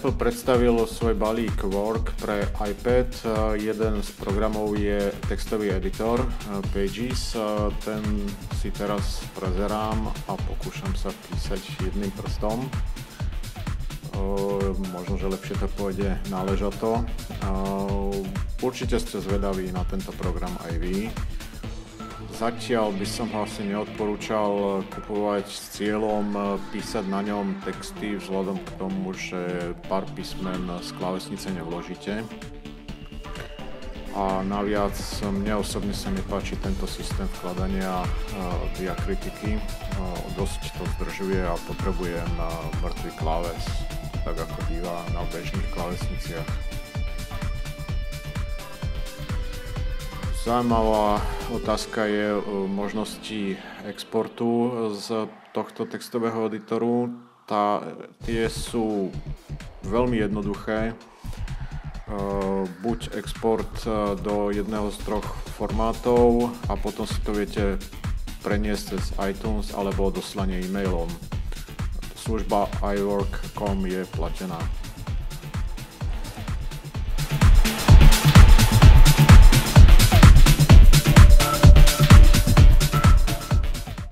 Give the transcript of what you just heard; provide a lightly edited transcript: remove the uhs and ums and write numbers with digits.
Apple predstavil svoj balík Work pre iPad. Jeden z programov je textový editor Pages. Ten si teraz prezerám a pokúšam sa písať jedným prstom. Možno, že lepšie to pôjde náležato. Určite ste zvedaví na tento program aj vy. Zatiaľ by som ho asi neodporúčal kupovať s cieľom písať na ňom texty vzhľadom k tomu, že pár písmen z klávesnice nevložíte. A naviac mne osobne sa nepáči tento systém vkladania diakritiky. Dosť to zdržuje a potrebujem mŕtvý kláves, tak ako býva na bežných klávesniciach. Zaujímavá otázka je možnosti exportu z tohto textového editoru. Tie sú veľmi jednoduché. Buď export do jedného z troch formátov a potom si to viete preniesť cez iTunes alebo doslanie e-mailom. Služba iWork.com je platená.